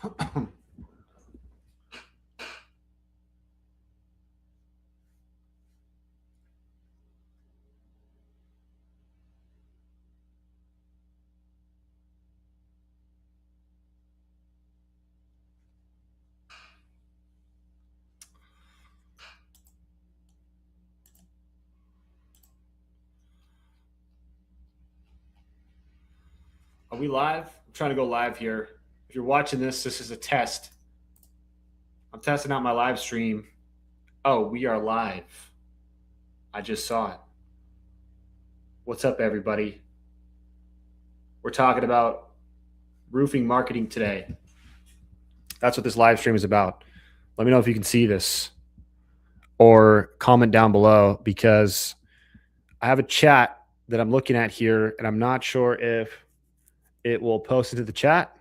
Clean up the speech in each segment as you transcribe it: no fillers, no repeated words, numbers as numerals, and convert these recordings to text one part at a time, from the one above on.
Are we live? I'm trying to go live here. If you're watching this, this is a test. I'm testing out my live stream. Oh, we are live. I just saw it. What's up, everybody? We're talking about roofing marketing today. That's what this live stream is about. Let me know if you can see this or comment down below because I have a chat that I'm looking at here and I'm not sure if it will post into the chat.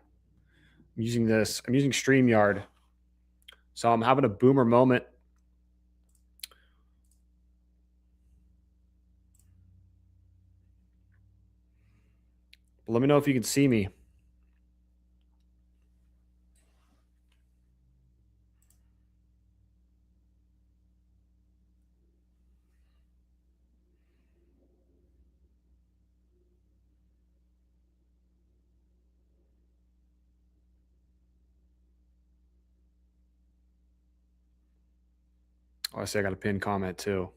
I'm using StreamYard. So I'm having a boomer moment. But let me know if you can see me. Oh, I see I got a pinned comment too.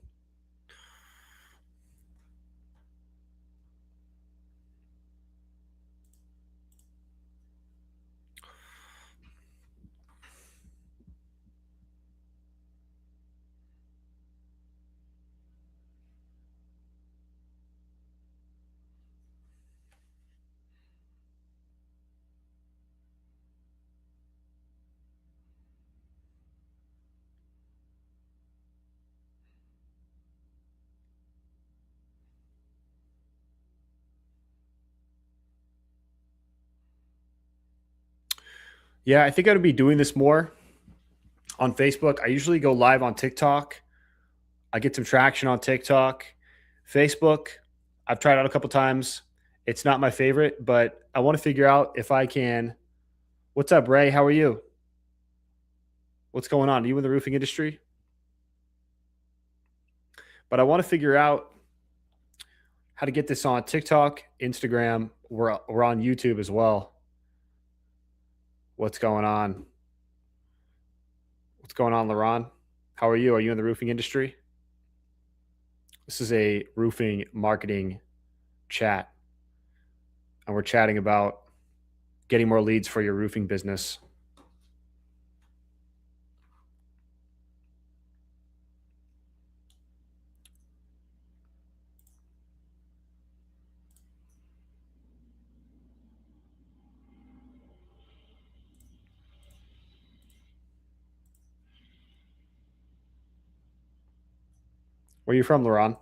Yeah, I think I'm gonna be doing this more on Facebook. I usually go live on TikTok. I get some traction on TikTok. Facebook, I've tried out a couple times. It's not my favorite, but I want to figure out if I can. What's up, Ray? How are you? What's going on? Are you in the roofing industry? But I want to figure out how to get this on TikTok, Instagram. We're on YouTube as well. What's going on? What's going on, Laron? How are you? Are you in the roofing industry? This is a roofing marketing chat, and we're chatting about getting more leads for your roofing business. Where are you from, Laron?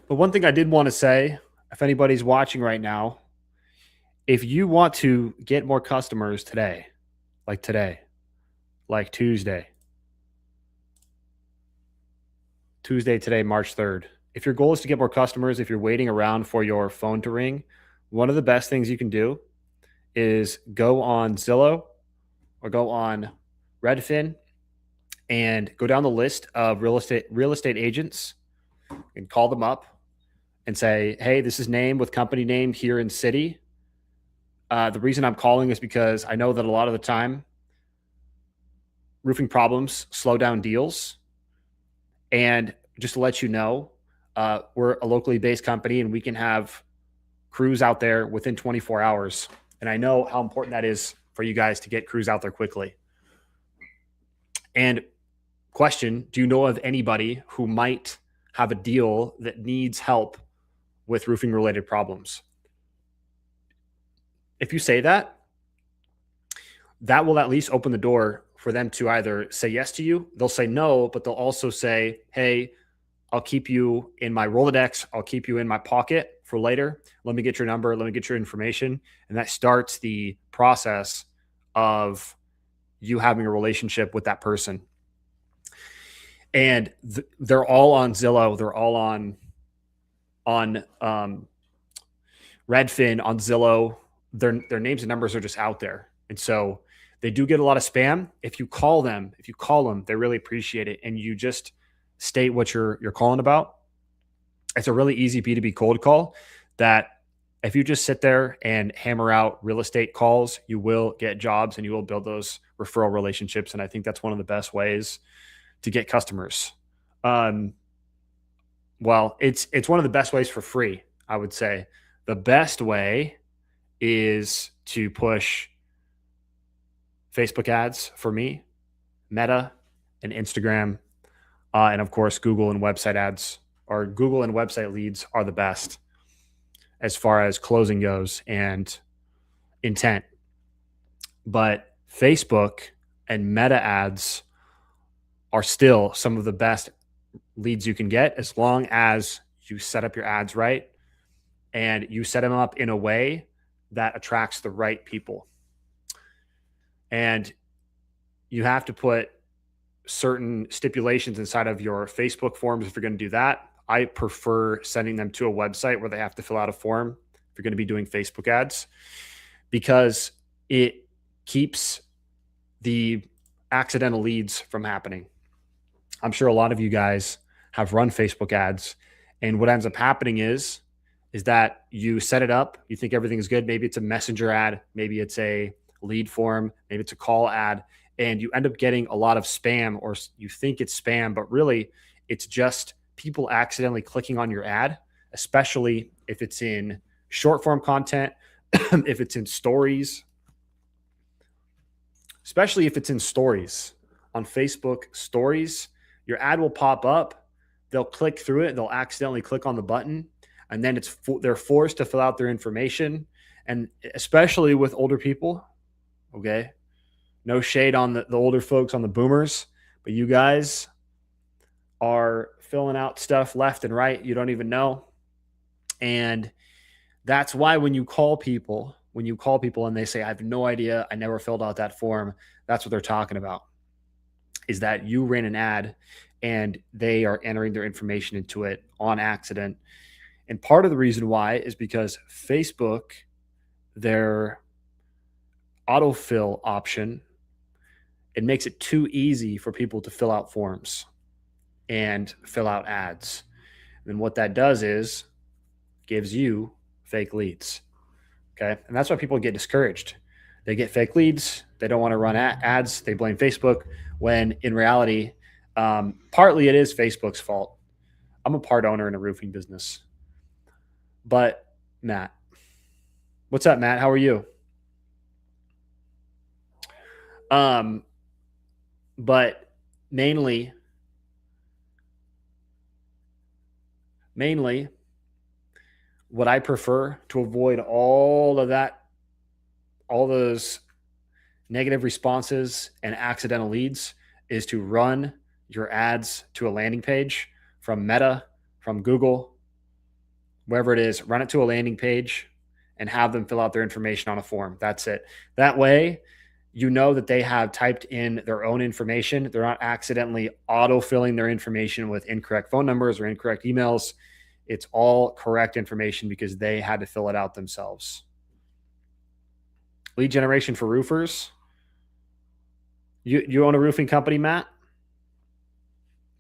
But one thing I did want to say, if anybody's watching right now, if you want to get more customers today, like Tuesday today, March 3rd, if your goal is to get more customers, if you're waiting around for your phone to ring, one of the best things you can do is go on Zillow or go on Redfin and go down the list of real estate agents and call them up and say, "Hey, this is name with company name here in city. The reason I'm calling is because I know that a lot of the time roofing problems slow down deals. And just to let you know, we're a locally based company and we can have crews out there within 24 hours. And I know how important that is for you guys to get crews out there quickly. And question, do you know of anybody who might have a deal that needs help with roofing related problems? If you say that, that will at least open the door for them to either say yes to you. They'll say no, but they'll also say, hey, I'll keep you in my Rolodex. I'll keep you in my pocket for later. Let me get your number. Let me get your information. And that starts the process of you having a relationship with that person. And they're all on Zillow. They're all on Redfin, on Zillow. Their names and numbers are just out there. And so they do get a lot of spam. If you call them, they really appreciate it. And you just state what you're calling about. It's a really easy B2B cold call that if you just sit there and hammer out real estate calls, you will get jobs and you will build those referral relationships. And I think that's one of the best ways to get customers. Well, it's one of the best ways for free, I would say. The best way is to push Facebook ads for me, Meta, and Instagram, and of course, Google and website ads, or Google and website leads are the best as far as closing goes and intent. But Facebook and Meta ads are still some of the best leads you can get as long as you set up your ads right and you set them up in a way that attracts the right people. And you have to put certain stipulations inside of your Facebook forms if you're going to do that. I prefer sending them to a website where they have to fill out a form if you're going to be doing Facebook ads, because it keeps the accidental leads from happening. I'm sure a lot of you guys have run Facebook ads, and what ends up happening is that you set it up, you think everything is good. Maybe it's a messenger ad, maybe it's a lead form, maybe it's a call ad, and you end up getting a lot of spam, or you think it's spam, but really it's just people accidentally clicking on your ad, especially if it's in short form content, if it's in stories, especially if it's in stories on Facebook stories, your ad will pop up. They'll click through it. They'll accidentally click on the button, and then they're forced to fill out their information. And especially with older people, okay, no shade on the older folks, on the boomers, but you guys are filling out stuff left and right you don't even know. And that's why when you call people and they say, I have no idea, I never filled out that form, that's what they're talking about, is that you ran an ad and they are entering their information into it on accident. And part of the reason why is because Facebook, their autofill option, it makes it too easy for people to fill out forms and fill out ads. And what that does is gives you fake leads. Okay. And that's why people get discouraged. They get fake leads. They don't want to run ads. They blame Facebook, when in reality, partly it is Facebook's fault. I'm a part owner in a roofing business. But Matt, what's up, Matt? How are you? But mainly, what I prefer to avoid all of that, all those negative responses and accidental leads, is to run your ads to a landing page from Meta, from Google, wherever it is. Run it to a landing page and have them fill out their information on a form. That's it. That way, you know that they have typed in their own information. They're not accidentally auto-filling their information with incorrect phone numbers or incorrect emails. It's all correct information because they had to fill it out themselves. Lead generation for roofers. You own a roofing company, Matt?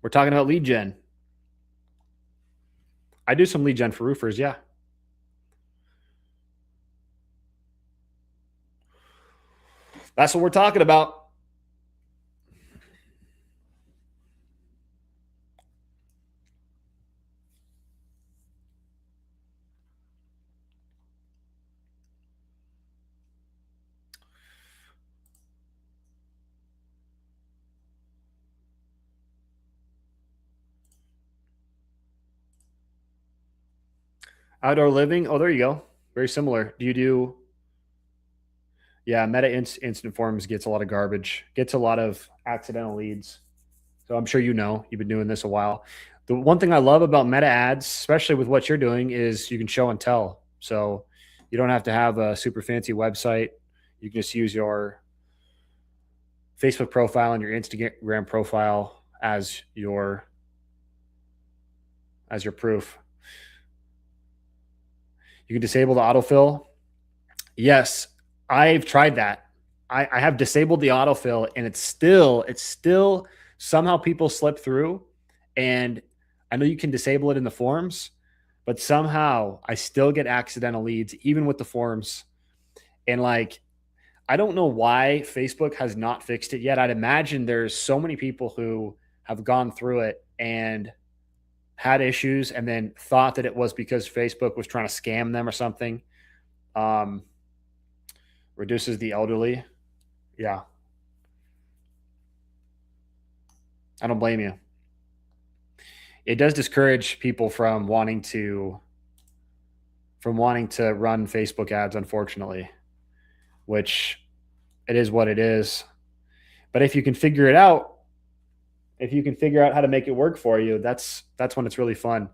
We're talking about lead gen. I do some lead gen for roofers, yeah. That's what we're talking about. Outdoor living. Oh, there you go. Very similar. Do you do? Yeah, Instant Forms gets a lot of garbage. Gets a lot of accidental leads. So I'm sure you know. You've been doing this a while. The one thing I love about Meta ads, especially with what you're doing, is you can show and tell. So you don't have to have a super fancy website. You can just use your Facebook profile and your Instagram profile as your proof. You can disable the autofill. Yes, I've tried that. I have disabled the autofill, and it's still somehow people slip through. And I know you can disable it in the forms, but somehow I still get accidental leads, even with the forms. And like, I don't know why Facebook has not fixed it yet. I'd imagine there's so many people who have gone through it and had issues and then thought that it was because Facebook was trying to scam them or something. Um, Reduces the elderly. Yeah, I don't blame you. It does discourage people from wanting to run Facebook ads, unfortunately, which it is what it is. But if you can figure it out, if you can figure out how to make it work for you, that's when it's really fun.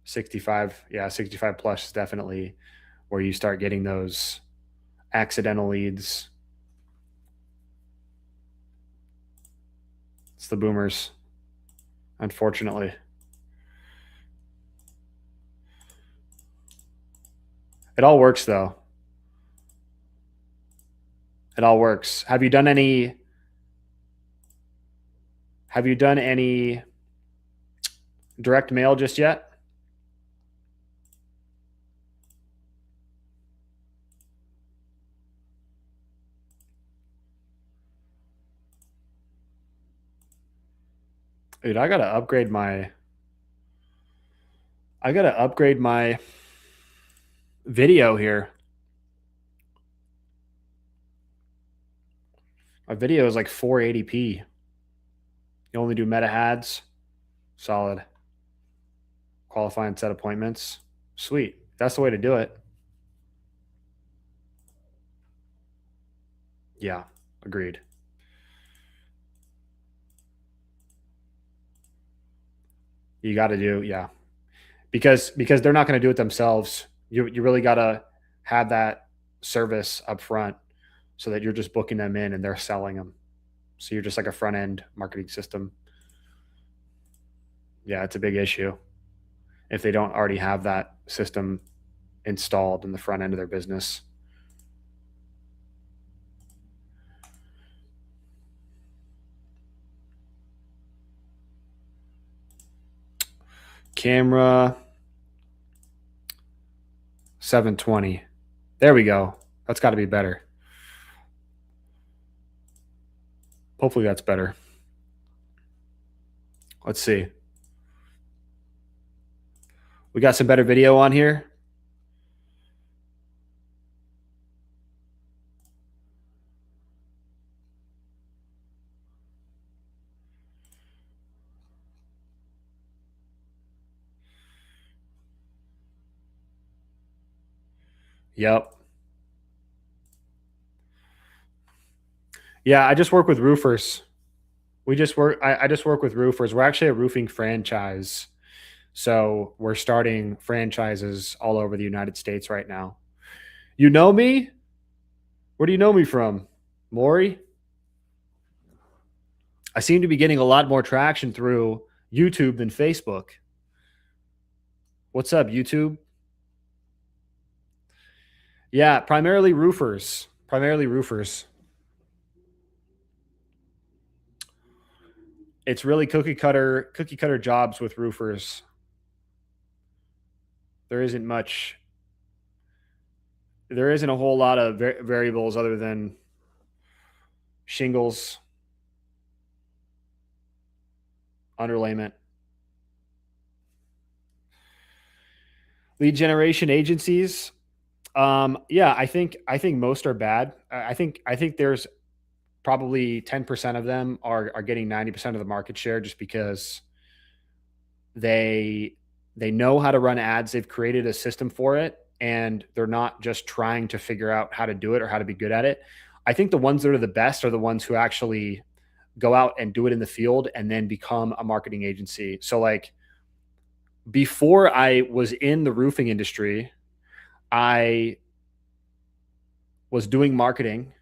65, yeah, 65 plus is definitely where you start getting those accidental leads. It's the boomers, unfortunately. It all works though. It all works. Have you done any direct mail just yet? Dude, I gotta upgrade my video here. My video is like 480p. You only do meta ads. Solid. Qualify and set appointments. Sweet. That's the way to do it. Yeah, agreed. You got to do, yeah, because they're not going to do it themselves. You really got to have that service up front so that you're just booking them in and they're selling them. So you're just like a front end marketing system. Yeah, it's a big issue if they don't already have that system installed in the front end of their business. Camera 720. There we go. That's got to be better. Hopefully that's better. Let's see. We got some better video on here. Yep. Yeah, I just work with roofers. I just work with roofers. We're actually a roofing franchise. So we're starting franchises all over the United States right now. You know me? Where do you know me from? Maury? I seem to be getting a lot more traction through YouTube than Facebook. What's up, YouTube? Yeah, primarily roofers. Primarily roofers. It's really cookie cutter jobs with roofers. There isn't much. There isn't a whole lot of variables other than shingles, underlayment, lead generation agencies. Yeah, I think most are bad. I think there's probably 10% of them are getting 90% of the market share just because they They know how to run ads. They've created a system for it, and they're not just trying to figure out how to do it or how to be good at it. I think the ones that are the best are the ones who actually go out and do it in the field and then become a marketing agency. So like before I was in the roofing industry, I was doing marketing.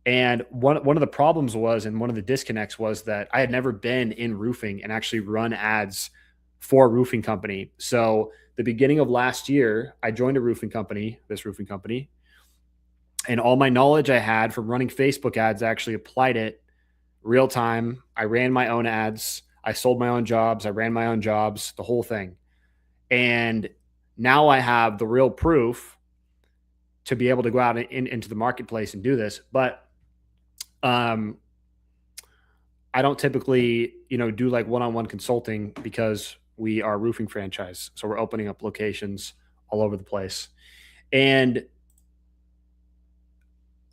And one of the problems was, and one of the disconnects was that I had never been in roofing and actually run ads for a roofing company. So the beginning of last year, I joined a roofing company, this roofing company, and all my knowledge I had from running Facebook ads, I actually applied it real time. I ran my own ads. I sold my own jobs. I ran my own jobs, the whole thing. And now I have the real proof to be able to go out into the marketplace and do this. But um, I don't typically, do like one-on-one consulting because we are a roofing franchise. So we're opening up locations all over the place. And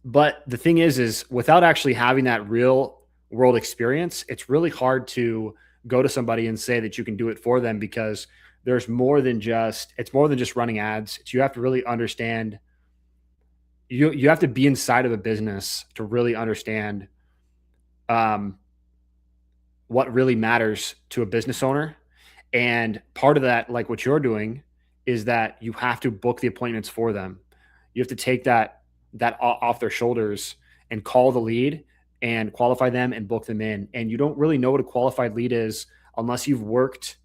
but the thing is without actually having that real world experience, it's really hard to go to somebody and say that you can do it for them because it's more than just running ads. You have to really understand you have to be inside of a business to really understand um, what really matters to a business owner. And part of that, like what you're doing, is that you have to book the appointments for them. You have to take that off their shoulders and call the lead and qualify them and book them in. And you don't really know what a qualified lead is unless you've worked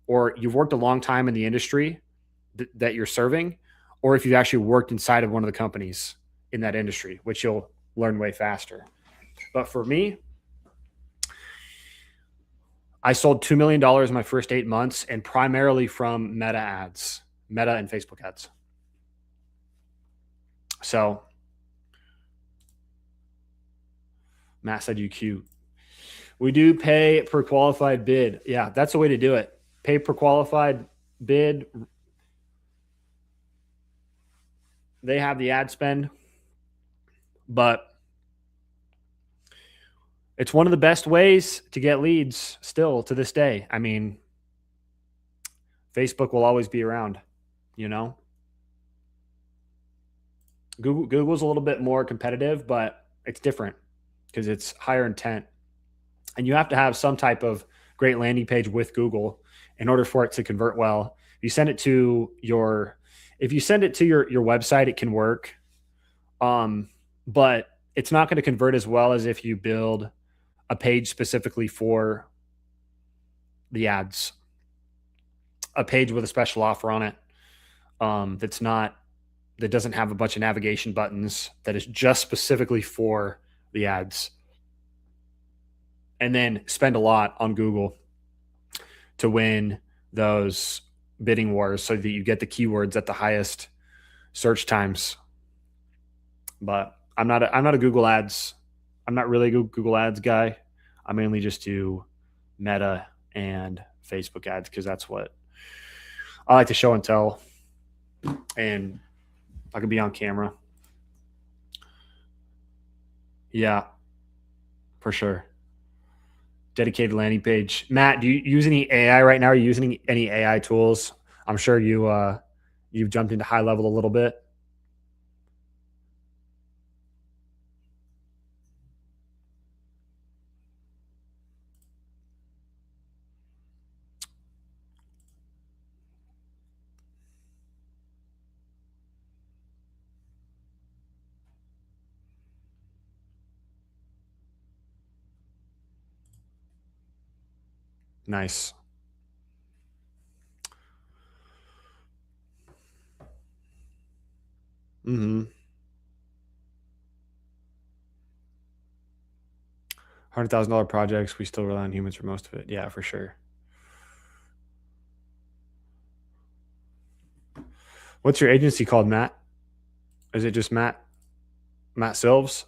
a long time in the industry that you're serving, or if you've actually worked inside of one of the companies in that industry, which you'll learn way faster. But for me, I sold $2 million in my first 8 months, and primarily from Meta ads, Meta and Facebook ads. So Matt said you cute. We do pay per qualified bid. Yeah, that's the way to do it. Pay per qualified bid. They have the ad spend, but it's one of the best ways to get leads still to this day. I mean, Facebook will always be around, you know? Google's a little bit more competitive, but it's different because it's higher intent. And you have to have some type of great landing page with Google in order for it to convert well. If you send it to your website, it can work. But it's not going to convert as well as if you build a page specifically for the ads, a page with a special offer on it. That doesn't have a bunch of navigation buttons, that is just specifically for the ads. And then spend a lot on Google to win those bidding wars so that you get the keywords at the highest search times. But I'm not a Google ads. I'm not really a Google ads guy. I mainly just do Meta and Facebook ads because that's what I like to show and tell. And I can be on camera. Yeah, for sure. Dedicated landing page. Matt, do you use any AI right now? Are you using any AI tools? I'm sure you've jumped into high level a little bit. Nice. Mm-hmm. $100,000 projects. We still rely on humans for most of it. Yeah, for sure. What's your agency called, Matt? Is it just Matt Silves?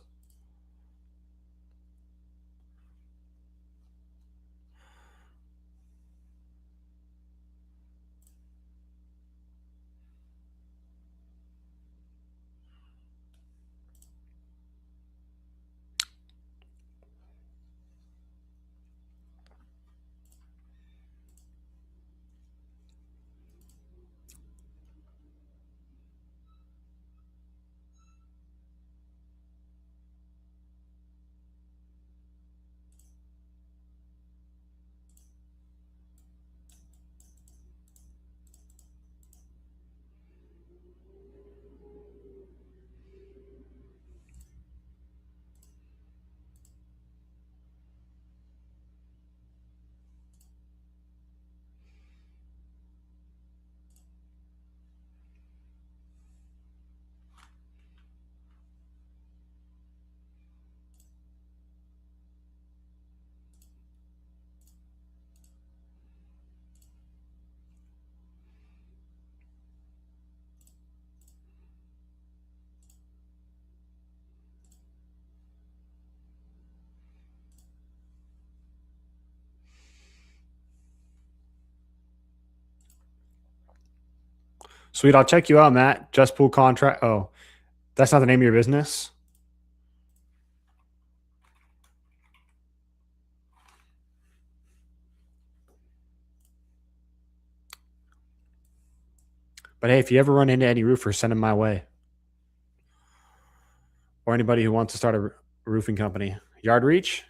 Sweet. I'll check you out, Matt. Just Pool Contract. Oh, that's not the name of your business? But hey, if you ever run into any roofers, send them my way. Or anybody who wants to start a roofing company. Yard Reach?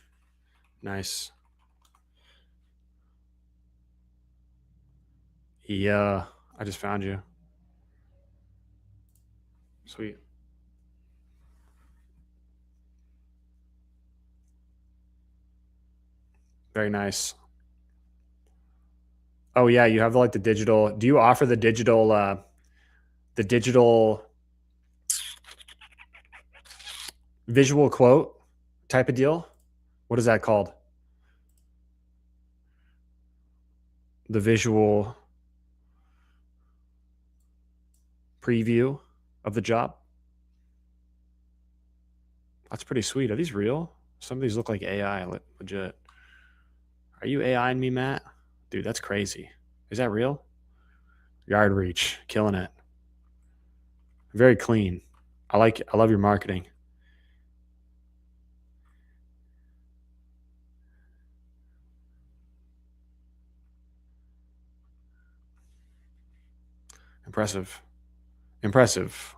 Nice. Yeah, I just found you. Sweet. Very nice. Oh yeah, you have like the digital. Do you offer the digital visual quote type of deal? What is that called? The visual preview of the job? That's pretty sweet. Are these real? Some of these look like AI, legit. Are you AIing me, Matt? Dude, that's crazy. Is that real? Yard Reach, killing it. Very clean. I love your marketing. Impressive. Impressive.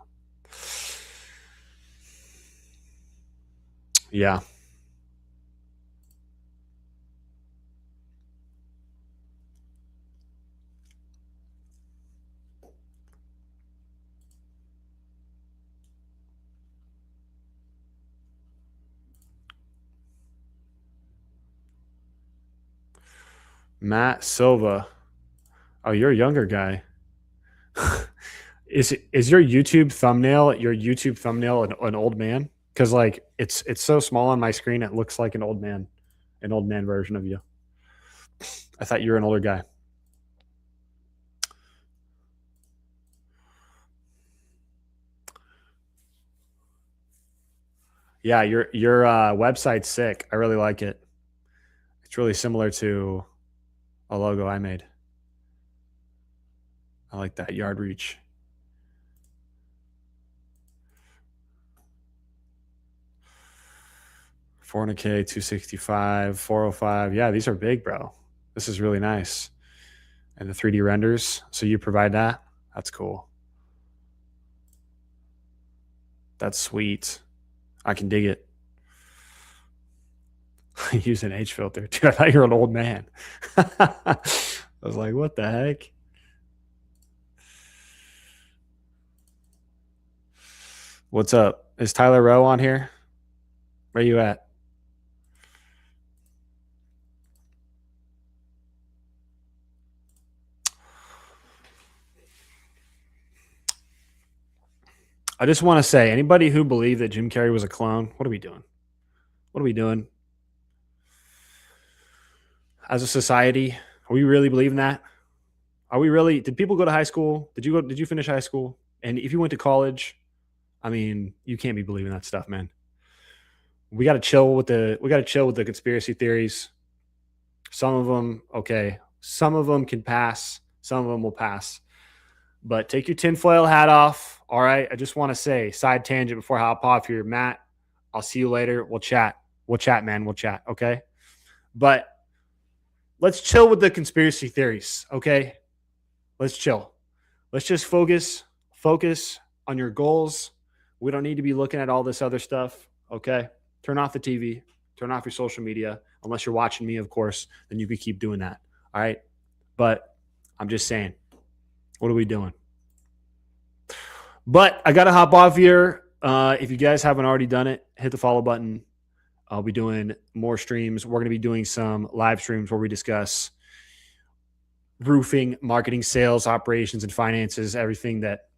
Yeah. Matt Silva. Oh, you're a younger guy. Is your YouTube thumbnail an old man? Because like it's so small on my screen, it looks like an old man version of you. I thought you were an older guy. Yeah, your website's sick. I really like it. It's really similar to a logo I made. I like that Yard Reach. $400K, 265, 405. Yeah, these are big, bro. This is really nice. And the 3D renders. So you provide that? That's cool. That's sweet. I can dig it. Use an H filter. Dude, I thought you were an old man. I was like, what the heck? What's up? Is Tyler Rowe on here? Where you at? I just want to say, anybody who believed that Jim Carrey was a clone, what are we doing? What are we doing? As a society, are we really believing that? Are we really? Did people go to high school? Did you finish high school? And if you went to college, I mean, you can't be believing that stuff, man. We got to chill with the conspiracy theories. Some of them, okay. Some of them can pass. Some of them will pass. But take your tinfoil hat off. All right. I just want to say, side tangent before I hop off here, Matt. I'll see you later. We'll chat. We'll chat, man. We'll chat. Okay. But let's chill with the conspiracy theories. Okay. Let's chill. Let's just focus on your goals. We don't need to be looking at all this other stuff. Okay. Turn off the TV. Turn off your social media. Unless you're watching me, of course, then you could keep doing that. All right. But I'm just saying, what are we doing? But I got to hop off here. If you guys haven't already done it, hit the follow button. I'll be doing more streams. We're going to be doing some live streams where we discuss roofing, marketing, sales, operations, and finances, everything that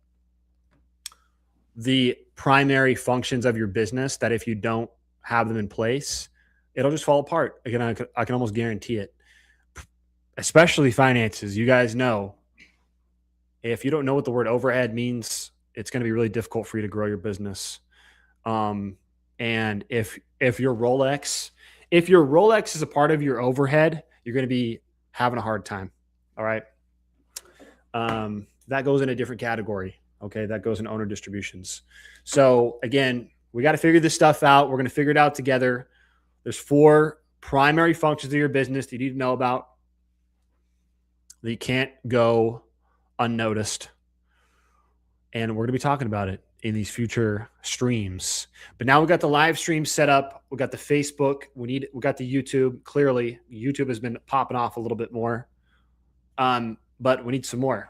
the primary functions of your business that if you don't have them in place, it'll just fall apart. Again, I can almost guarantee it. Especially finances. You guys know, if you don't know what the word overhead means, it's going to be really difficult for you to grow your business. And if your Rolex is a part of your overhead, you're going to be having a hard time. All right. that goes in a different category. Okay, that goes in owner distributions. So again, we got to figure this stuff out. We're going to figure it out together. There's 4 primary functions of your business that you need to know about that you can't go unnoticed. And we're going to be talking about it in these future streams. But now we got the live stream set up. We got the Facebook. We got the YouTube. Clearly, YouTube has been popping off a little bit more. But we need some more.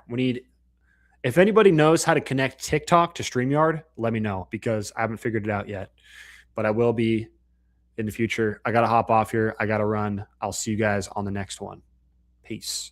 If anybody knows how to connect TikTok to StreamYard, let me know, because I haven't figured it out yet. But I will be in the future. I got to hop off here. I got to run. I'll see you guys on the next one. Peace.